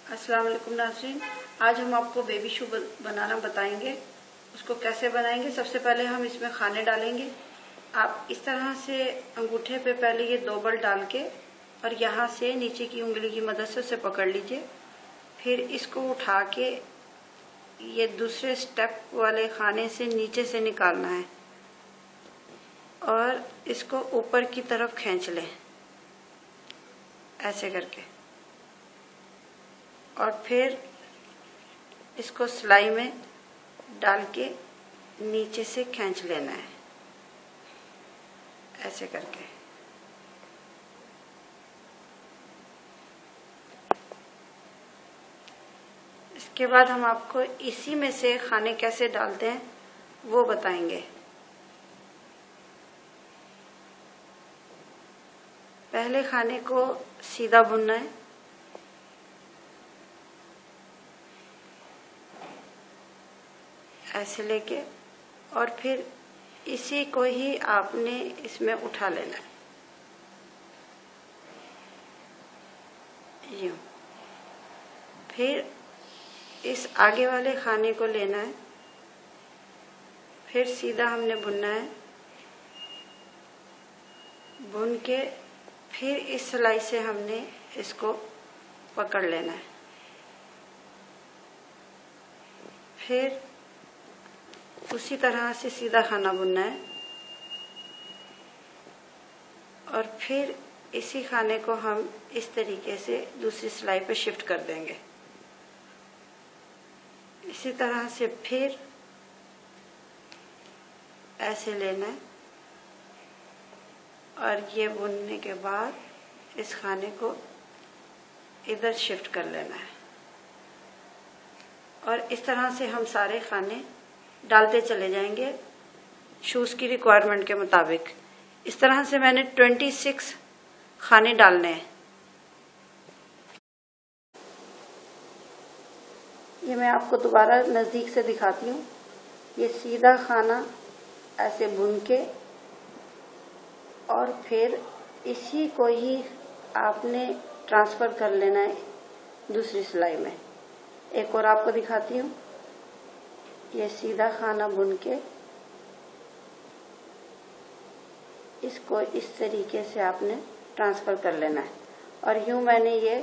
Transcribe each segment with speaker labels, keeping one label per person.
Speaker 1: अस्सलाम वालेकुम नाज़रीन, आज हम आपको बेबी शू बनाना बताएंगे। उसको कैसे बनाएंगे, सबसे पहले हम इसमें खाने डालेंगे। आप इस तरह से अंगूठे पे पहले ये 2 बल डाल के और यहाँ से नीचे की उंगली की मदद से उसे पकड़ लीजिए। फिर इसको उठा के ये दूसरे स्टेप वाले खाने से नीचे से निकालना है और इसको ऊपर की तरफ खींच लें ऐसे करके, और फिर इसको सिलाई में डाल के नीचे से खींच लेना है ऐसे करके। इसके बाद हम आपको इसी में से खाने कैसे डालते हैं वो बताएंगे। पहले खाने को सीधा बुनना है, ऐसे लेके, और फिर इसी को ही आपने इसमें उठा लेना है यूं। फिर इस आगे वाले खाने को लेना है, फिर सीधा हमने बुनना है, बुन के फिर इस सिलाई से हमने इसको पकड़ लेना है। फिर उसी तरह से सीधा खाना बुनना है और फिर इसी खाने को हम इस तरीके से दूसरी सिलाई पे शिफ्ट कर देंगे। इसी तरह से फिर ऐसे लेना है और ये बुनने के बाद इस खाने को इधर शिफ्ट कर लेना है और इस तरह से हम सारे खाने डालते चले जाएंगे शूज की रिक्वायरमेंट के मुताबिक। इस तरह से मैंने 26 खाने डालने हैं। ये मैं आपको दोबारा नजदीक से दिखाती हूँ। ये सीधा खाना ऐसे बुन के और फिर इसी को ही आपने ट्रांसफर कर लेना है दूसरी सिलाई में। एक और आपको दिखाती हूँ। ये सीधा खाना बुन के इसको इस तरीके से आपने ट्रांसफर कर लेना है और यूं मैंने ये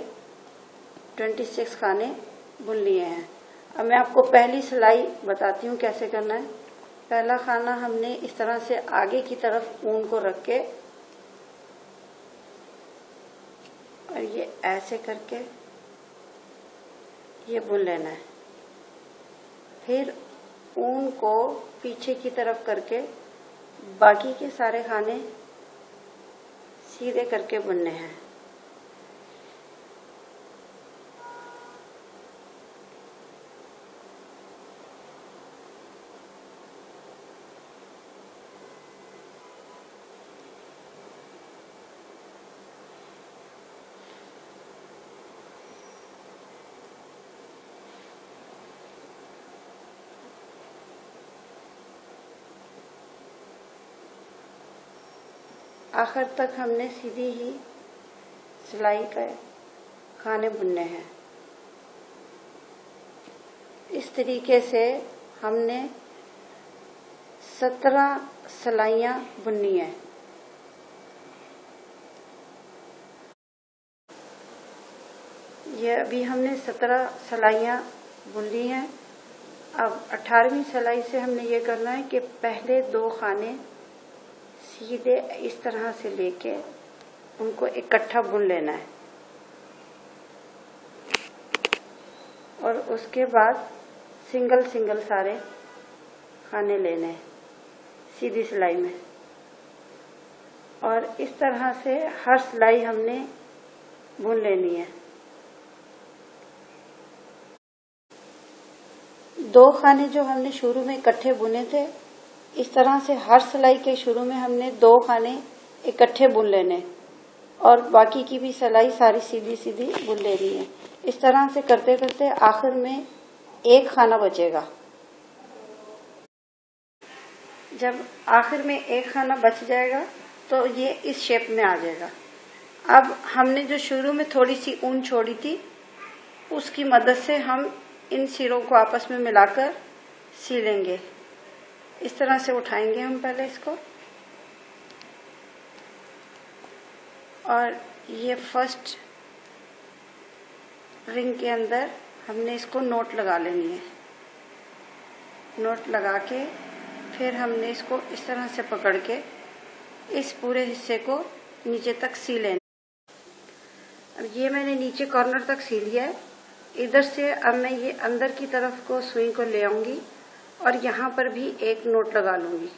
Speaker 1: 26 खाने बुन लिए हैं। अब मैं आपको पहली सिलाई बताती हूँ कैसे करना है। पहला खाना हमने इस तरह से आगे की तरफ ऊन को रख के और ये ऐसे करके ये बुन लेना है। फिर ऊन को पीछे की तरफ करके बाकी के सारे खाने सीधे करके बुनने हैं। आखिर तक हमने सीधी ही सिलाई के खाने बुनने हैं। इस तरीके से हमने 17 सिलाइयां बुननी है। ये अभी हमने 17 सिलाइयां बुन ली हैं। अब 18वीं सिलाई से हमने ये करना है कि पहले 2 खाने सीधे इस तरह से लेके उनको इकट्ठा बुन लेना है और उसके बाद सिंगल सिंगल सारे खाने लेने हैं सीधी सिलाई में, और इस तरह से हर सिलाई हमने बुन लेनी है। 2 खाने जो हमने शुरू में इकट्ठे बुने थे, इस तरह से हर सिलाई के शुरू में हमने 2 खाने इकट्ठे बुन लेने और बाकी की भी सिलाई सारी सीधी सीधी बुन लेनी है। इस तरह से करते करते आखिर में 1 खाना बचेगा। जब आखिर में 1 खाना बच जाएगा तो ये इस शेप में आ जाएगा। अब हमने जो शुरू में थोड़ी सी ऊन छोड़ी थी उसकी मदद से हम इन सिरों को आपस में मिलाकर सीलेंगे। इस तरह से उठाएंगे हम पहले इसको, और ये फर्स्ट रिंग के अंदर हमने इसको नोट लगा लेनी है। नोट लगा के फिर हमने इसको इस तरह से पकड़ के इस पूरे हिस्से को नीचे तक सी लेना। अब ये मैंने नीचे कॉर्नर तक सी लिया है। इधर से अब मैं ये अंदर की तरफ को सुई को ले आऊंगी और यहाँ पर भी एक नोट लगा लूंगी।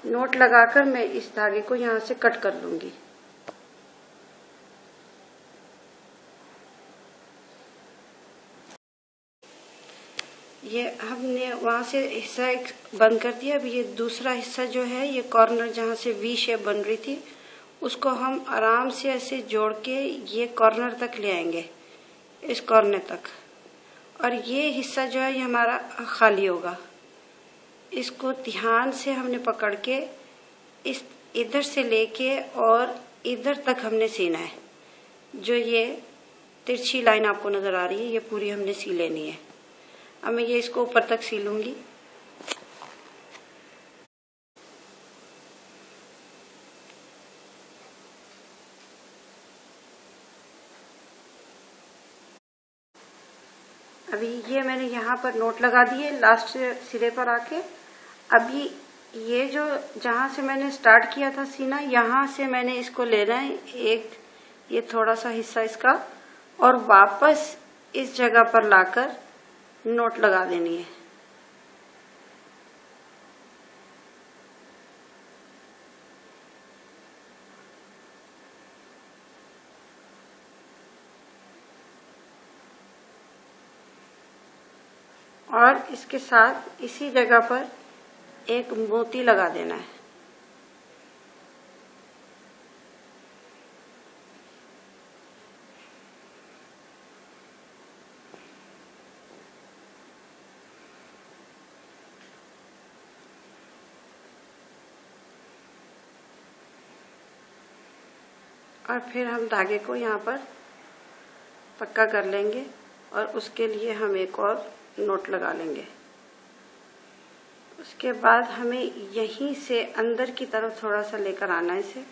Speaker 1: नोट लगाकर मैं इस धागे को यहाँ से कट कर लूंगी। ये हमने वहां से हिस्सा एक बंद कर दिया। अब ये दूसरा हिस्सा जो है, ये कॉर्नर जहाँ से वी शेप बन रही थी, उसको हम आराम से ऐसे जोड़ के ये कॉर्नर तक ले आएंगे, इस कॉर्नर तक। और ये हिस्सा जो है ये हमारा खाली होगा। इसको ध्यान से हमने पकड़ के इस इधर से लेके और इधर तक हमने सीना है। जो ये तिरछी लाइन आपको नजर आ रही है, ये पूरी हमने सी लेनी है। अब मैं ये इसको ऊपर तक सी लूंगी। अभी ये मैंने यहाँ पर नोट लगा दिए लास्ट सिरे पर आके। अभी ये जो जहाँ से मैंने स्टार्ट किया था सीना, यहाँ से मैंने इसको लेना है एक, ये थोड़ा सा हिस्सा इसका, और वापस इस जगह पर लाकर नोट लगा देनी है। और इसके साथ इसी जगह पर एक मोती लगा देना है। और फिर हम धागे को यहाँ पर पक्का कर लेंगे और उसके लिए हम एक और नोट लगा लेंगे। उसके बाद हमें यहीं से अंदर की तरफ थोड़ा सा लेकर आना है, इसे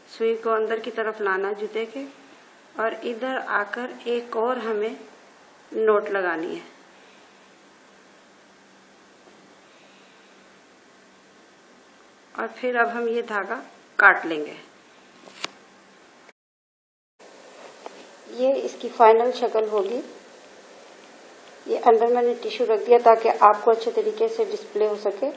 Speaker 1: सुई को अंदर की तरफ लाना जूते के, और इधर आकर एक और हमें नोट लगानी है। और फिर अब हम ये धागा काट लेंगे। ये इसकी फाइनल शक्ल होगी। ये अंदर मैंने टिश्यू रख दिया ताकि आपको अच्छे तरीके से डिस्प्ले हो सके।